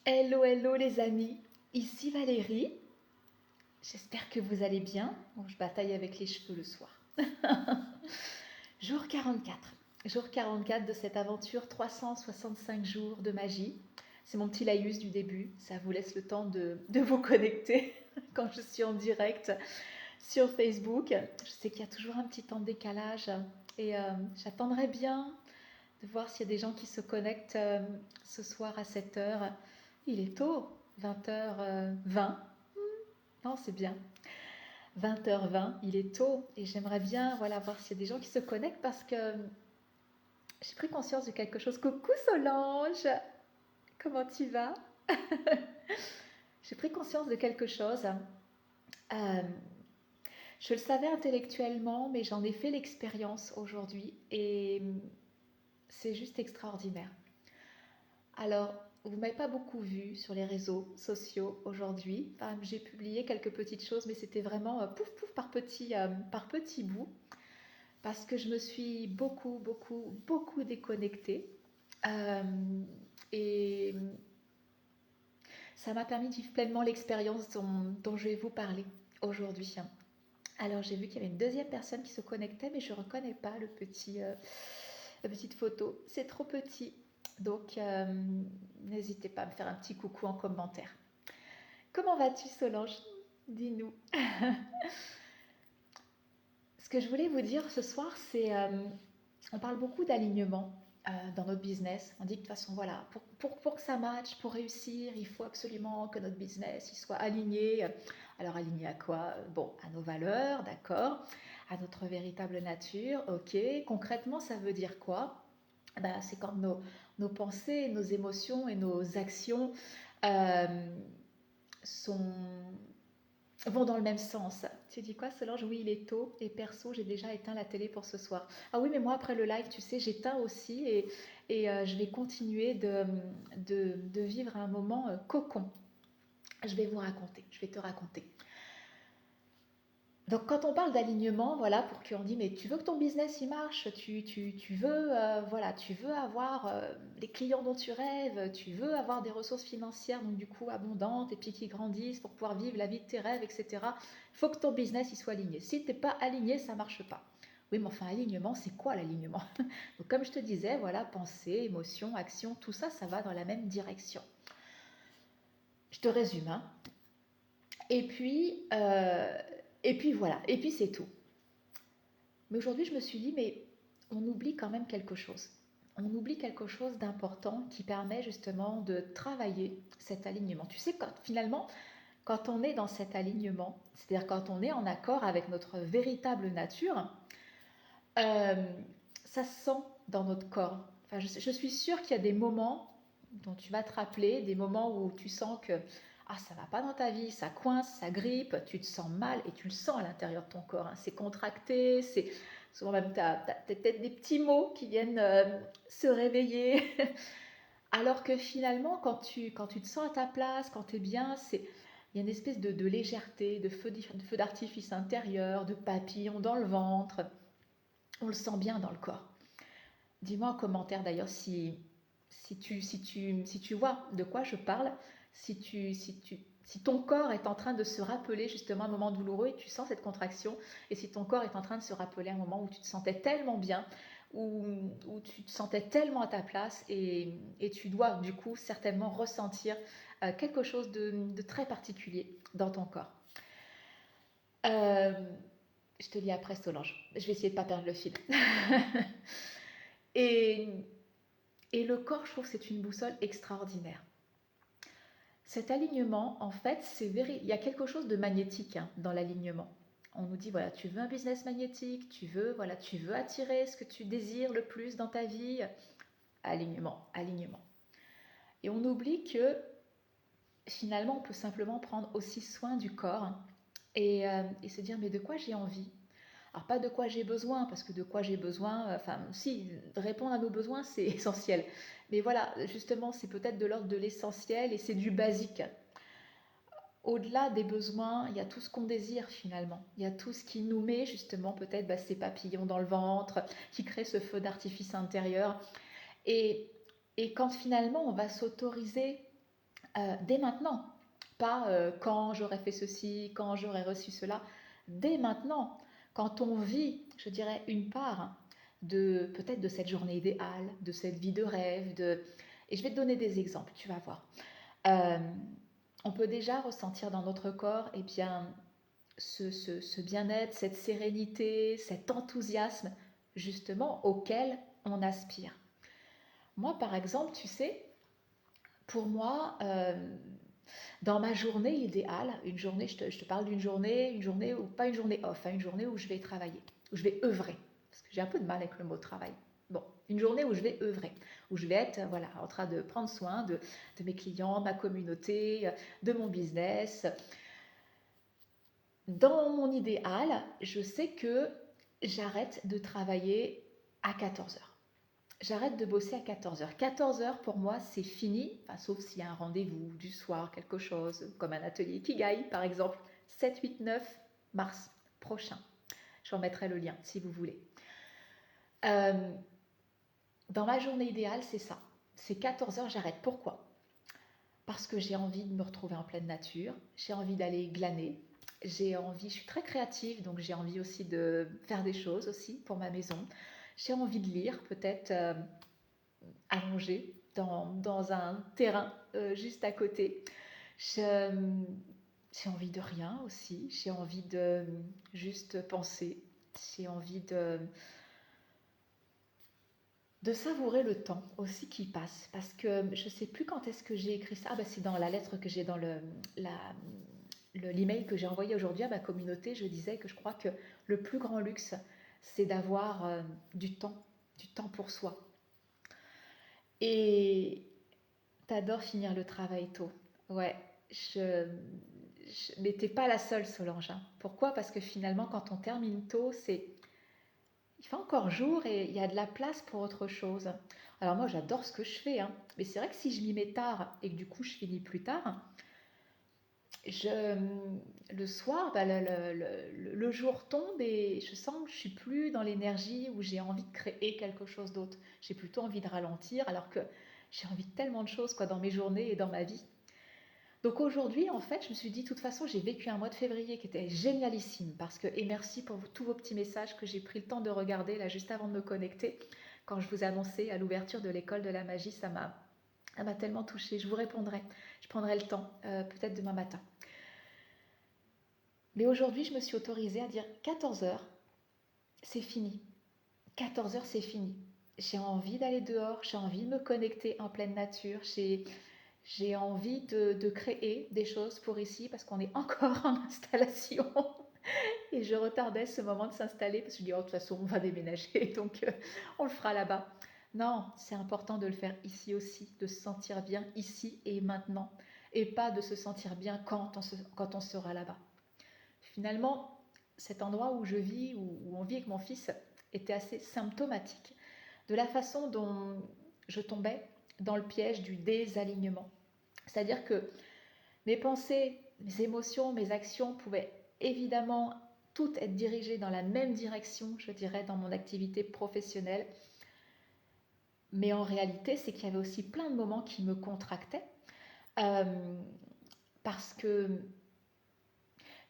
Hello, hello les amis, ici Valérie. J'espère que vous allez bien. Bon, je bataille avec les cheveux le soir. Jour 44. Jour 44 de cette aventure 365 jours de magie. C'est mon petit laïus du début. Ça vous laisse le temps de vous connecter quand je suis en direct sur Facebook. Je sais qu'il y a toujours un petit temps de décalage et j'attendrai bien de voir s'il y a des gens qui se connectent ce soir à 7 heures. Il est tôt, 20h20. Non, c'est bien. 20h20, il est tôt et j'aimerais bien voir s'il y a des gens qui se connectent parce que j'ai pris conscience de quelque chose. Coucou Solange, comment tu vas? J'ai pris conscience de quelque chose. Euh, je le savais intellectuellement, mais j'en ai fait l'expérience aujourd'hui et c'est juste extraordinaire. Alors, vous ne m'avez pas beaucoup vu sur les réseaux sociaux aujourd'hui. Enfin, j'ai publié quelques petites choses, mais c'était vraiment pouf pouf par petits bouts, parce que je me suis beaucoup déconnectée. Euh, et ça m'a permis de vivre pleinement l'expérience dont je vais vous parler aujourd'hui. Alors, j'ai vu qu'il y avait une deuxième personne qui se connectait, mais je ne reconnais pas la petite photo. C'est trop petit. Donc, n'hésitez pas à me faire un petit coucou en commentaire. Comment vas-tu, Solange? Dis-nous. Ce que je voulais vous dire ce soir, c'est on parle beaucoup d'alignement dans notre business. On dit que de toute façon, voilà, pour que ça matche, pour réussir, il faut absolument que notre business il soit aligné. Alors, aligné à quoi? Bon, à nos valeurs, d'accord, à notre véritable nature, ok. Concrètement, ça veut dire quoi? Ben, c'est quand nos pensées, nos émotions et nos actions euh, sont, vont dans le même sens. Tu dis quoi, Solange? Oui, il est tôt et perso, j'ai déjà éteint la télé pour ce soir. Ah oui, mais moi, après le live, tu sais, j'éteins aussi et je vais continuer de vivre un moment cocon. Je vais vous raconter, je vais te raconter. Donc quand on parle d'alignement, voilà, pour qu'on dit mais tu veux que ton business il marche, tu veux tu veux avoir les clients dont tu rêves, tu veux avoir des ressources financières donc du coup abondantes et puis qui grandissent pour pouvoir vivre la vie de tes rêves, etc. Il faut que ton business il soit aligné. Si t'es pas aligné, ça marche pas. Oui, mais enfin alignement, c'est quoi l'alignement? Donc comme je te disais, voilà, pensée, émotion, action, tout ça, ça va dans la même direction. Je te résume, hein. Et puis, euh, et puis voilà, et puis c'est tout. Mais aujourd'hui, je me suis dit, mais on oublie quand même quelque chose. On oublie quelque chose d'important qui permet justement de travailler cet alignement. Tu sais, finalement, quand on est dans cet alignement, c'est-à-dire quand on est en accord avec notre véritable nature, euh, ça se sent dans notre corps. Enfin, je suis sûre qu'il y a des moments dont tu vas te rappeler, des moments où tu sens que ça va pas dans ta vie, ça coince, ça grippe, tu te sens mal et tu le sens à l'intérieur de ton corps. Hein. C'est contracté, c'est souvent même tu as peut-être des petits mots qui viennent se réveiller. Alors que finalement, quand tu te sens à ta place, quand tu es bien, il y a une espèce de légèreté, de feu d'artifice intérieur, de papillon dans le ventre. On le sent bien dans le corps. Dis-moi en commentaire d'ailleurs si tu vois de quoi je parle, si ton corps est en train de se rappeler justement un moment douloureux et tu sens cette contraction, et si ton corps est en train de se rappeler un moment où tu te sentais tellement bien, où tu te sentais tellement à ta place, et tu dois du coup certainement ressentir quelque chose de très particulier dans ton corps. Euh, je te lis après Solange, je vais essayer de ne pas perdre le fil. et, et le corps, je trouve que c'est une boussole extraordinaire. Cet alignement, en fait, il y a quelque chose de magnétique dans l'alignement. On nous dit, voilà, tu veux un business magnétique, tu veux attirer ce que tu désires le plus dans ta vie. Alignement, alignement. Et on oublie que finalement, on peut simplement prendre aussi soin du corps et se dire, mais de quoi j'ai envie? Alors pas de quoi j'ai besoin, parce que de quoi j'ai besoin, enfin si, répondre à nos besoins c'est essentiel. Mais voilà, justement c'est peut-être de l'ordre de l'essentiel et c'est du basique. Au-delà des besoins, il y a tout ce qu'on désire finalement. Il y a tout ce qui nous met justement peut-être ces papillons dans le ventre, qui crée ce feu d'artifice intérieur. Et, et quand finalement on va s'autoriser dès maintenant. Pas quand j'aurai fait ceci, quand j'aurai reçu cela. Dès maintenant, quand on vit, je dirais, une part de peut-être de cette journée idéale, de cette vie de rêve, et je vais te donner des exemples, tu vas voir. Euh, on peut déjà ressentir dans notre corps eh bien, ce bien-être, cette sérénité, cet enthousiasme, justement, auquel on aspire. Moi, par exemple, tu sais, pour moi, dans ma journée idéale, une journée, je te parle d'une journée, où, pas une journée off, hein, une journée où je vais travailler, où je vais œuvrer, parce que j'ai un peu de mal avec le mot travail. Bon, une journée où je vais œuvrer, où je vais être voilà, en train de prendre soin de mes clients, ma communauté, de mon business. Dans mon idéal, je sais que j'arrête de travailler à 14 heures. J'arrête de bosser à 14 heures. 14 heures pour moi, c'est fini, enfin, sauf s'il y a un rendez-vous du soir, quelque chose, comme un atelier Kigai par exemple, 7, 8, 9 mars prochain. Je remettrai le lien si vous voulez. Euh, dans ma journée idéale, c'est ça. C'est 14 heures, j'arrête. Pourquoi? Parce que j'ai envie de me retrouver en pleine nature, j'ai envie d'aller glaner, j'ai envie, je suis très créative, donc j'ai envie aussi de faire des choses aussi pour ma maison. J'ai envie de lire, peut-être allongée dans un terrain juste à côté. J'ai envie de rien aussi, j'ai envie de juste penser, j'ai envie de savourer le temps aussi qui passe, parce que je ne sais plus quand est-ce que j'ai écrit ça. Ah bah c'est dans la lettre que j'ai dans l'email que j'ai envoyé aujourd'hui à ma communauté. Je disais que je crois que le plus grand luxe, c'est d'avoir du temps pour soi. Et t'adores finir le travail tôt. Ouais, mais t'es pas la seule, Solange, hein. Pourquoi? Parce que finalement, quand on termine tôt, il fait encore jour et il y a de la place pour autre chose. Alors moi, j'adore ce que je fais, hein. Mais c'est vrai que si je m'y mets tard et que du coup je finis plus tard, je, le soir, bah, le jour tombe et je sens que je suis plus dans l'énergie où j'ai envie de créer quelque chose d'autre. J'ai plutôt envie de ralentir alors que j'ai envie de tellement de choses quoi, dans mes journées et dans ma vie. Donc aujourd'hui, en fait, je me suis dit, de toute façon, j'ai vécu un mois de février qui était génialissime parce que, et merci pour tous vos petits messages que j'ai pris le temps de regarder là juste avant de me connecter. Quand je vous annonçais à l'ouverture de l'école de la magie, ça m'a tellement touchée. Je vous répondrai, je prendrai le temps, peut-être demain matin. Mais aujourd'hui, je me suis autorisée à dire 14 heures, c'est fini. 14 heures, c'est fini. J'ai envie d'aller dehors, j'ai envie de me connecter en pleine nature, j'ai envie de créer des choses pour ici parce qu'on est encore en installation. Et je retardais ce moment de s'installer parce que je dis, oh, de toute façon, on va déménager, donc on le fera là-bas. Non, c'est important de le faire ici aussi, de se sentir bien ici et maintenant, et pas de se sentir bien quand on sera là-bas. Finalement, cet endroit où je vis, où on vit avec mon fils, était assez symptomatique de la façon dont je tombais dans le piège du désalignement. C'est-à-dire que mes pensées, mes émotions, mes actions pouvaient évidemment toutes être dirigées dans la même direction, je dirais, dans mon activité professionnelle. Mais en réalité, c'est qu'il y avait aussi plein de moments qui me contractaient euh, parce que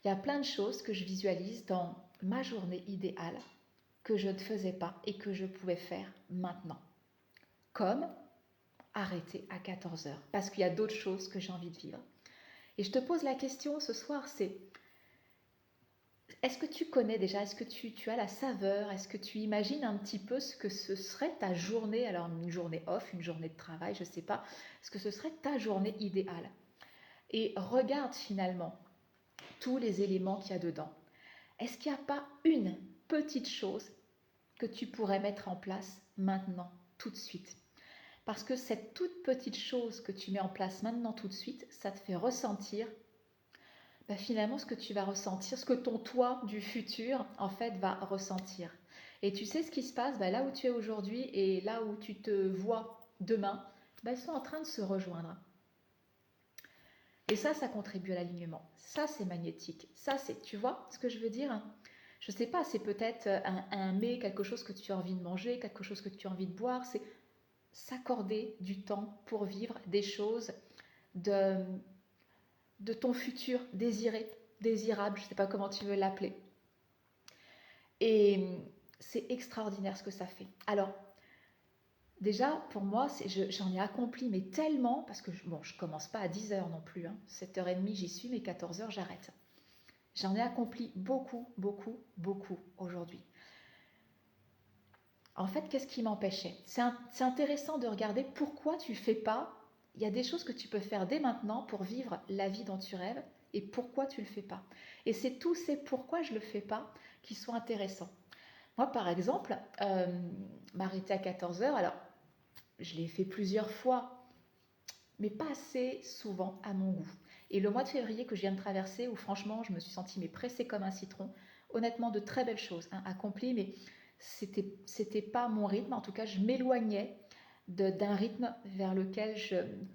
il y a plein de choses que je visualise dans ma journée idéale que je ne faisais pas et que je pouvais faire maintenant. Comme arrêter à 14 heures parce qu'il y a d'autres choses que j'ai envie de vivre. Et je te pose la question ce soir, c'est est-ce que tu connais déjà, est-ce que tu as la saveur, est-ce que tu imagines un petit peu ce que ce serait ta journée, alors une journée off, une journée de travail, je ne sais pas, ce que ce serait ta journée idéale. Et regarde finalement tous les éléments qu'il y a dedans. Est-ce qu'il n'y a pas une petite chose que tu pourrais mettre en place maintenant, tout de suite? Parce que cette toute petite chose que tu mets en place maintenant, tout de suite, ça te fait ressentir finalement ce que tu vas ressentir, ce que ton toi du futur en fait va ressentir. Et tu sais ce qui se passe là où tu es aujourd'hui et là où tu te vois demain, ils sont en train de se rejoindre. Et ça contribue à l'alignement. Ça, c'est magnétique. Ça, c'est, tu vois ce que je veux dire? Je sais pas, c'est peut-être un mets, quelque chose que tu as envie de manger, quelque chose que tu as envie de boire. C'est s'accorder du temps pour vivre des choses de, de ton futur désiré, désirable, je ne sais pas comment tu veux l'appeler. Et c'est extraordinaire ce que ça fait. Alors, déjà, pour moi, j'en ai accompli, mais tellement, parce que bon, je ne commence pas à 10 heures non plus, 7h30 j'y suis, mais 14 heures j'arrête. J'en ai accompli beaucoup, beaucoup, beaucoup aujourd'hui. En fait, qu'est-ce qui m'empêchait? C'est intéressant de regarder pourquoi tu ne fais pas. Il y a des choses que tu peux faire dès maintenant pour vivre la vie dont tu rêves et pourquoi tu ne le fais pas. Et c'est tous ces pourquoi je ne le fais pas qui sont intéressants. Moi, par exemple, m'arrêter à 14 heures, alors je l'ai fait plusieurs fois, mais pas assez souvent à mon goût. Et le mois de février que je viens de traverser, où franchement je me suis sentie pressée comme un citron, honnêtement de très belles choses accomplies, mais c'était pas mon rythme. En tout cas, je m'éloignais d'un rythme vers lequel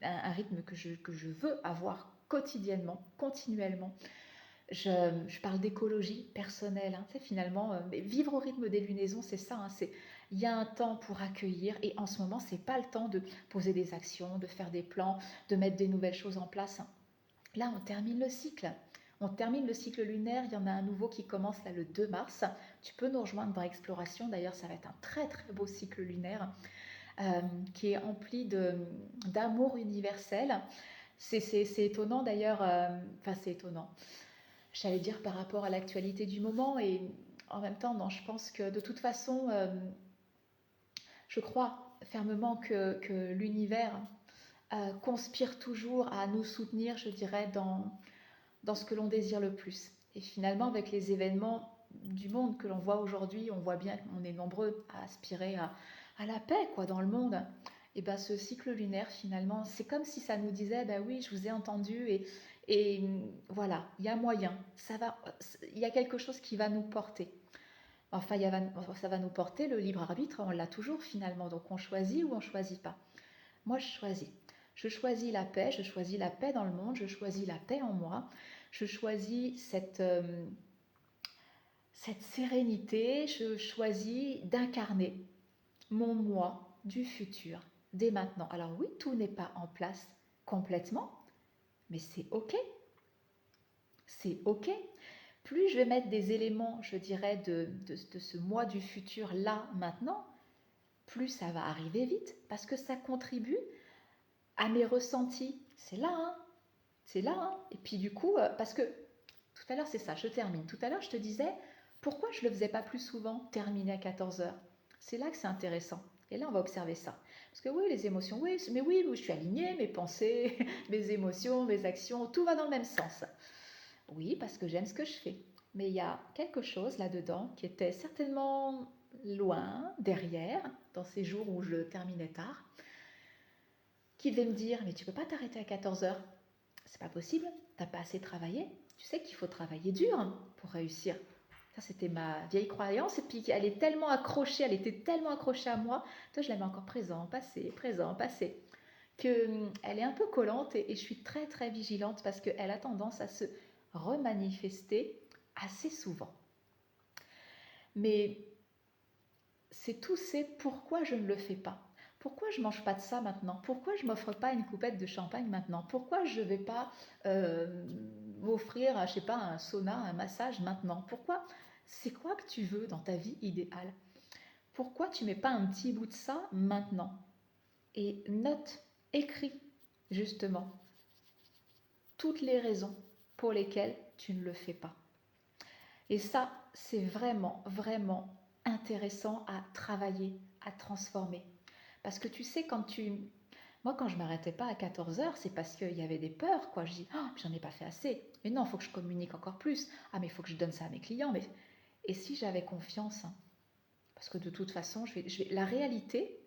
un rythme que je veux avoir quotidiennement, continuellement. Je parle d'écologie personnelle, finalement, vivre au rythme des lunaisons, c'est ça. Il y a un temps pour accueillir et en ce moment, c'est pas le temps de poser des actions, de faire des plans, de mettre des nouvelles choses en place. Là, on termine le cycle. On termine le cycle lunaire, il y en a un nouveau qui commence là le 2 mars. Tu peux nous rejoindre dans Exploration, d'ailleurs ça va être un très très beau cycle lunaire qui est empli d'amour universel. C'est étonnant d'ailleurs, c'est étonnant. J'allais dire par rapport à l'actualité du moment et en même temps, non, je pense que de toute façon, je crois fermement que l'univers conspire toujours à nous soutenir, je dirais, dans ce que l'on désire le plus. Et finalement, avec les événements du monde que l'on voit aujourd'hui, on voit bien qu'on est nombreux à aspirer à la paix dans le monde. Et bien ce cycle lunaire, finalement, c'est comme si ça nous disait, oui, je vous ai entendu et voilà, il y a moyen, il y a quelque chose qui va nous porter. Enfin, ça va nous porter le libre arbitre, on l'a toujours finalement, donc on choisit ou on ne choisit pas. Moi, je choisis. Je choisis la paix, je choisis la paix dans le monde, je choisis la paix en moi, je choisis cette sérénité, je choisis d'incarner mon moi du futur dès maintenant. Alors oui, tout n'est pas en place complètement, mais c'est ok. C'est ok. Plus je vais mettre des éléments, je dirais, de ce moi du futur là, maintenant, plus ça va arriver vite, parce que ça contribue à mes ressentis. C'est là, c'est là. Et puis du coup, parce que tout à l'heure, c'est ça, je termine. Tout à l'heure, je te disais, pourquoi je ne le faisais pas plus souvent, terminer à 14 heures? C'est là que c'est intéressant. Et là, on va observer ça. Parce que oui, les émotions, oui, mais oui, je suis alignée, mes pensées, mes émotions, mes actions, tout va dans le même sens. Oui, parce que j'aime ce que je fais. Mais il y a quelque chose là-dedans qui était certainement loin, derrière, dans ces jours où je terminais tard, qui devait me dire, mais tu peux pas t'arrêter à 14 heures. C'est pas possible, t'as pas assez travaillé. Tu sais qu'il faut travailler dur pour réussir. Ça, c'était ma vieille croyance. Et puis, elle était tellement accrochée à moi. Toi, je la mets encore présent, passé. Qu'elle est un peu collante et je suis très, très vigilante parce qu'elle a tendance à se remanifester assez souvent. Mais c'est tout, c'est pourquoi je ne le fais pas. Pourquoi je ne mange pas de ça maintenant? Pourquoi je ne m'offre pas une coupette de champagne maintenant? Pourquoi je ne vais pas m'offrir, je sais pas, un sauna, un massage maintenant? Pourquoi? C'est quoi que tu veux dans ta vie idéale? Pourquoi tu ne mets pas un petit bout de ça maintenant? Et note, écris justement toutes les raisons pour lesquelles tu ne le fais pas. Et ça, c'est vraiment, vraiment intéressant à travailler, à transformer. Parce que tu sais, moi, quand je ne m'arrêtais pas à 14 heures, c'est parce qu'il y avait des peurs, quoi. Je dis, oh, j'en ai pas fait assez. Mais non, il faut que je communique encore plus. Ah, mais il faut que je donne ça à mes clients. Mais... Et si j'avais confiance, parce que de toute façon, la réalité,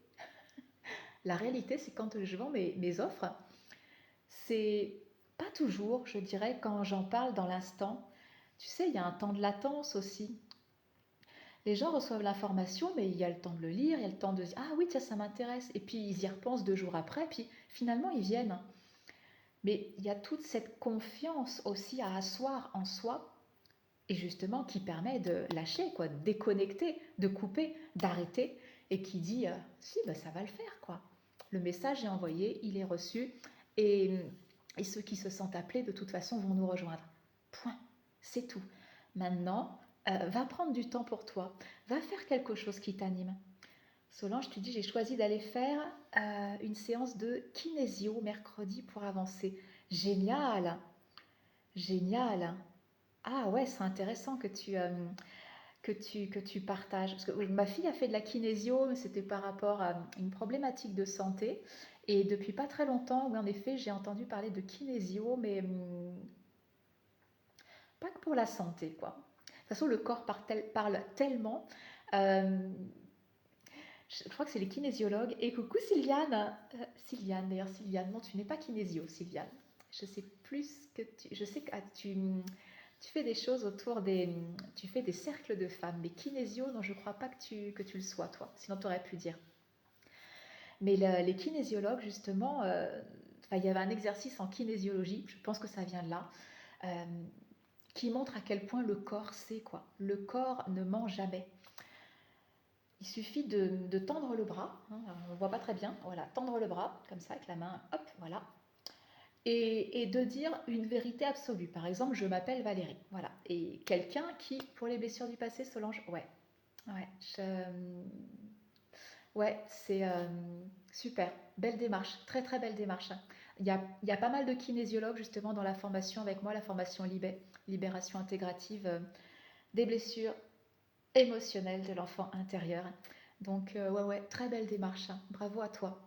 c'est quand je vends mes offres, c'est pas toujours, je dirais, quand j'en parle dans l'instant. Tu sais, il y a un temps de latence aussi. Les gens reçoivent l'information, mais il y a le temps de le lire, il y a le temps de dire ah oui, ça m'intéresse. Et puis ils y repensent 2 jours après, puis finalement ils viennent. Mais il y a toute cette confiance aussi à asseoir en soi, et justement qui permet de lâcher, quoi, de déconnecter, de couper, d'arrêter, et qui dit si, ça va le faire, quoi. Le message est envoyé, il est reçu, et Et ceux qui se sentent appelés, de toute façon, vont nous rejoindre. Point. C'est tout. Maintenant, va prendre du temps pour toi. Va faire quelque chose qui t'anime. Solange, tu dis, j'ai choisi d'aller faire une séance de kinésio mercredi pour avancer. Génial. Génial. Ah ouais, c'est intéressant que tu partages. Parce que oui, ma fille a fait de la kinésio, mais c'était par rapport à une problématique de santé. Et depuis pas très longtemps, oui, en effet, j'ai entendu parler de kinésio, mais pas que pour la santé, quoi. De toute façon, le corps parle tellement. Euh, je crois que c'est les kinésiologues. Et coucou Sylviane. Sylviane, d'ailleurs, Sylviane, non, tu n'es pas kinésio, Sylviane. Je sais plus que tu. Je sais que tu fais des choses autour des. Tu fais des cercles de femmes, mais kinésio, non, je ne crois pas que tu le sois, toi. Sinon, tu aurais pu dire. Mais les kinésiologues, justement, enfin, il y avait un exercice en kinésiologie, je pense que ça vient de là, euh, qui montre à quel point le corps sait quoi. Le corps ne ment jamais. Il suffit de tendre le bras, hein, on ne voit pas très bien, voilà, tendre le bras, comme ça, avec la main, hop, voilà, et de dire une vérité absolue. Par exemple, je m'appelle Valérie, voilà. Et quelqu'un qui, pour les blessures du passé, Solange, ouais, ouais, ouais, c'est super, belle démarche, très très belle démarche. Il y a pas mal de kinésiologues justement dans la formation avec moi, la formation Libération intégrative des blessures émotionnelles de l'enfant intérieur. Donc ouais, ouais, très belle démarche, hein. Bravo à toi.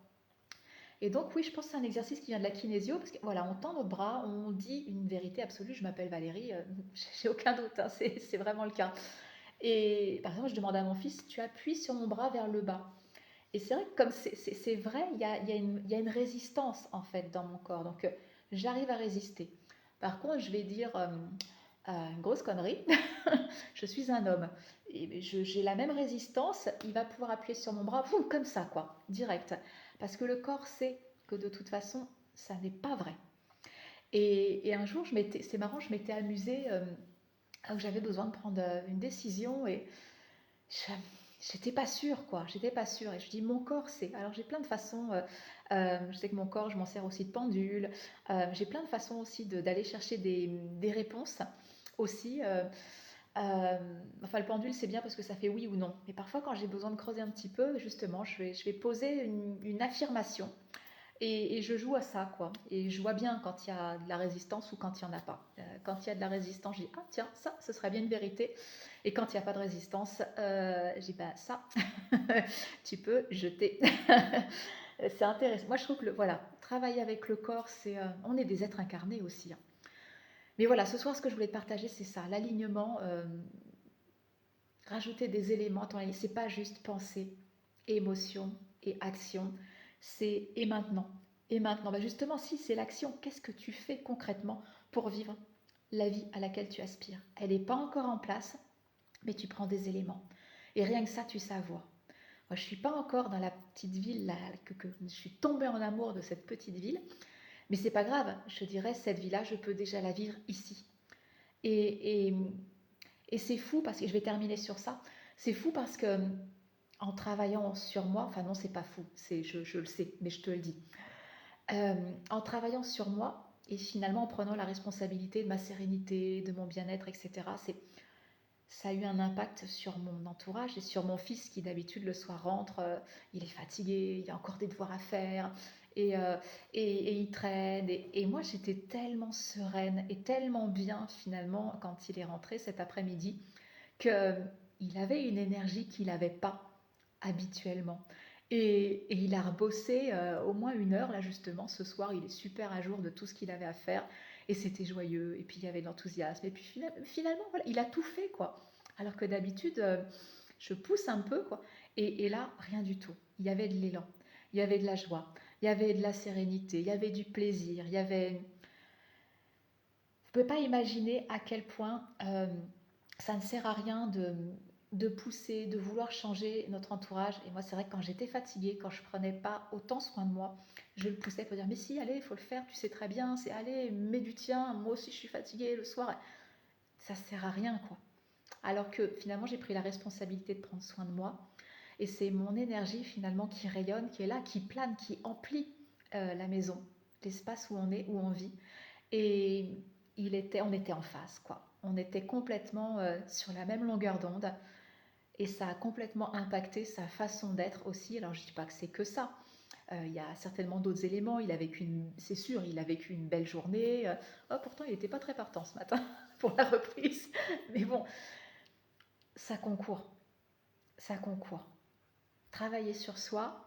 Et donc oui, je pense que c'est un exercice qui vient de la kinésio, parce que voilà, on tend notre bras, on dit une vérité absolue, je m'appelle Valérie, j'ai aucun doute, hein, c'est vraiment le cas. Et par exemple, je demande à mon fils, tu appuies sur mon bras vers le bas. Et c'est vrai que comme c'est vrai, il y a une résistance en fait dans mon corps. Donc j'arrive à résister. Par contre, je vais dire une grosse connerie. Je suis un homme. Et j'ai la même résistance. Il va pouvoir appuyer sur mon bras, boum, comme ça, quoi, direct. Parce que le corps sait que de toute façon, ça n'est pas vrai. Et un jour, c'est marrant, je m'étais amusée, où j'avais besoin de prendre une décision et je- j'étais pas sûre, quoi. J'étais pas sûre. Et je dis, mon corps, c'est. Alors, j'ai plein de façons. Je sais que mon corps, je m'en sers aussi de pendule. J'ai plein de façons aussi d'aller chercher des réponses aussi. Euh, enfin, le pendule, c'est bien parce que ça fait oui ou non. Mais parfois, quand j'ai besoin de creuser un petit peu, justement, je vais poser une affirmation et je joue à ça, quoi. Et je vois bien quand il y a de la résistance ou quand il n'y en a pas. Quand il y a de la résistance, je dis, ah tiens, ça, ce serait bien une vérité. Et quand il n'y a pas de résistance, je dis, bah ça, tu peux jeter. C'est intéressant. Moi, je trouve que, voilà, travailler avec le corps, on est des êtres incarnés aussi, hein. Mais voilà, ce soir, ce que je voulais te partager, c'est ça, l'alignement, rajouter des éléments. Attends, c'est pas juste pensée, émotion et action, c'est et maintenant. Et maintenant, bah justement, si c'est l'action, qu'est-ce que tu fais concrètement pour vivre la vie à laquelle tu aspires? Elle n'est pas encore en place, mais tu prends des éléments. Et rien que ça, tu savoures. Moi, je ne suis pas encore dans la petite ville, là, que je suis tombée en amour de cette petite ville, mais c'est pas grave. Je dirais, cette vie-là, je peux déjà la vivre ici. Et, et, et c'est fou parce que je vais terminer sur ça. C'est fou parce que en travaillant sur moi, enfin non, c'est pas fou, je le sais, mais je te le dis. En travaillant sur moi et finalement en prenant la responsabilité de ma sérénité, de mon bien-être, etc., ça a eu un impact sur mon entourage et sur mon fils qui d'habitude le soir rentre, il est fatigué, il y a encore des devoirs à faire et, euh, et il traîne. Et moi j'étais tellement sereine et tellement bien finalement quand il est rentré cet après-midi qu'il avait une énergie qu'il n'avait pas habituellement. Et il a rebossé au moins 1 heure, là justement, ce soir, il est super à jour de tout ce qu'il avait à faire, et c'était joyeux, et puis il y avait de l'enthousiasme, et puis finalement, voilà, il a tout fait, quoi. Alors que d'habitude, je pousse un peu, quoi. Et là, rien du tout. Il y avait de l'élan, il y avait de la joie, il y avait de la sérénité, il y avait du plaisir, il y avait... Je ne peux pas imaginer à quel point ça ne sert à rien de pousser, de vouloir changer notre entourage. Et moi, c'est vrai que quand j'étais fatiguée, quand je prenais pas autant soin de moi, je le poussais pour dire mais si, allez, il faut le faire, tu sais très bien, c'est allez, mets du tien, moi aussi je suis fatiguée le soir. Ça sert à rien, quoi. Alors que finalement, j'ai pris la responsabilité de prendre soin de moi. Et c'est mon énergie finalement qui rayonne, qui est là, qui plane, qui emplit la maison. l'espace où on est, où on vit. Et on était en phase, quoi. On était complètement sur la même longueur d'onde. Et ça a complètement impacté sa façon d'être aussi. Alors je ne dis pas que c'est que ça. Il y a certainement d'autres éléments. C'est sûr, il a vécu une belle journée. Oh, pourtant, il n'était pas très partant ce matin pour la reprise. Mais bon, ça concourt. Ça concourt. Travailler sur soi,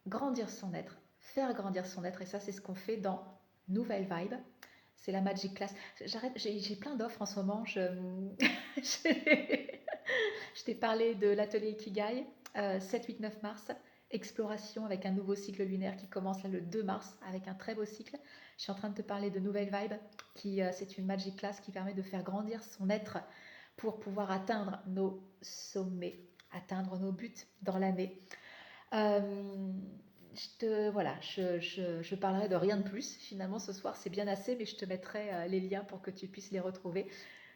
grandir son être, faire grandir son être. Et ça, c'est ce qu'on fait dans Nouvelle Vibe. C'est la Magic Class. J'ai plein d'offres en ce moment. Je t'ai parlé de l'atelier Ikigai, 7, 8, 9 mars, exploration avec un nouveau cycle lunaire qui commence là, le 2 mars avec un très beau cycle. Je suis en train de te parler de Nouvelle Vibe, c'est une Magic Class qui permet de faire grandir son être pour pouvoir atteindre nos sommets, atteindre nos buts dans l'année. Je parlerai de rien de plus. Finalement, ce soir, c'est bien assez, mais je te mettrai les liens pour que tu puisses les retrouver.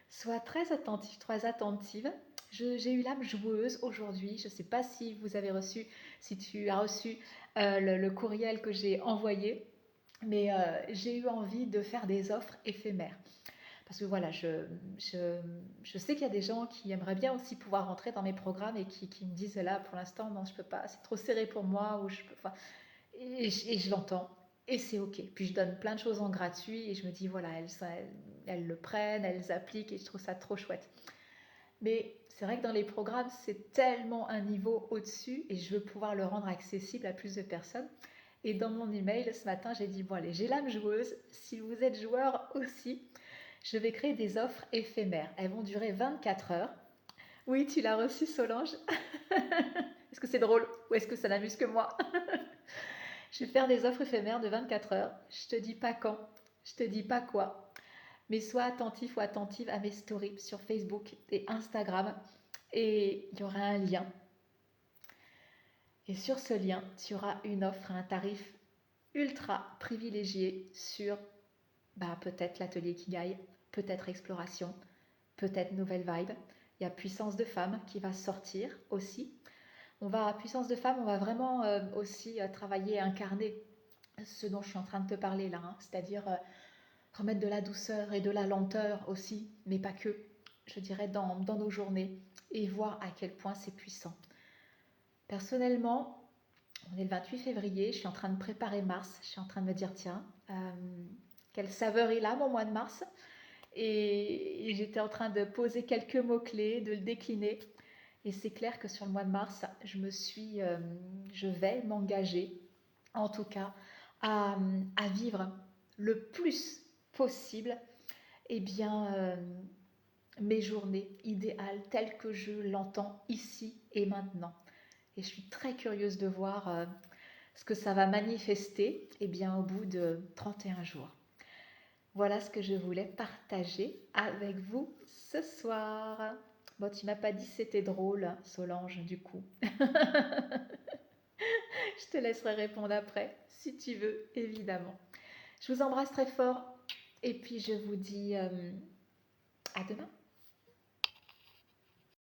Sois très attentif, très attentive. J'ai eu l'âme joueuse aujourd'hui. Je ne sais pas si tu as reçu le courriel que j'ai envoyé, mais j'ai eu envie de faire des offres éphémères. Parce que voilà, je sais qu'il y a des gens qui aimeraient bien aussi pouvoir rentrer dans mes programmes et qui me disent là, pour l'instant, non, je peux pas, c'est trop serré pour moi, ou et je l'entends. Et c'est ok. Puis je donne plein de choses en gratuit et je me dis, voilà, elles le prennent, elles appliquent et je trouve ça trop chouette. Mais c'est vrai que dans les programmes, c'est tellement un niveau au-dessus et je veux pouvoir le rendre accessible à plus de personnes. Et dans mon email ce matin, j'ai dit, bon allez, j'ai l'âme joueuse, si vous êtes joueur aussi, je vais créer des offres éphémères. Elles vont durer 24 heures. Oui, tu l'as reçu, Solange. Est-ce que c'est drôle ou est-ce que ça n'amuse que moi? Je vais faire des offres éphémères de 24 heures. Je te dis pas quand, je te dis pas quoi. Mais sois attentif ou attentive à mes stories sur Facebook et Instagram. Et il y aura un lien. Et sur ce lien, tu auras une offre à un tarif ultra privilégié sur peut-être l'atelier Kigai, peut-être Exploration, peut-être Nouvelle Vibe. Il y a Puissance de Femme qui va sortir aussi. Puissance de Femme, on va vraiment aussi travailler et incarner ce dont je suis en train de te parler là, hein. C'est-à-dire remettre de la douceur et de la lenteur aussi, mais pas que, je dirais, dans nos journées et voir à quel point c'est puissant. Personnellement, on est le 28 février, je suis en train de préparer mars, je suis en train de me dire, tiens, quelle saveur il a mon mois de mars, et j'étais en train de poser quelques mots-clés, de le décliner, et c'est clair que sur le mois de mars, je vais m'engager, en tout cas, à vivre le plus possible mes journées idéales telles que je l'entends ici et maintenant. Et je suis très curieuse de voir ce que ça va manifester au bout de 31 jours. Voilà ce que je voulais partager avec vous ce soir. Bon, tu m'as pas dit si c'était drôle, Solange, du coup. Je te laisserai répondre après, si tu veux, évidemment. Je vous embrasse très fort et puis je vous dis à demain.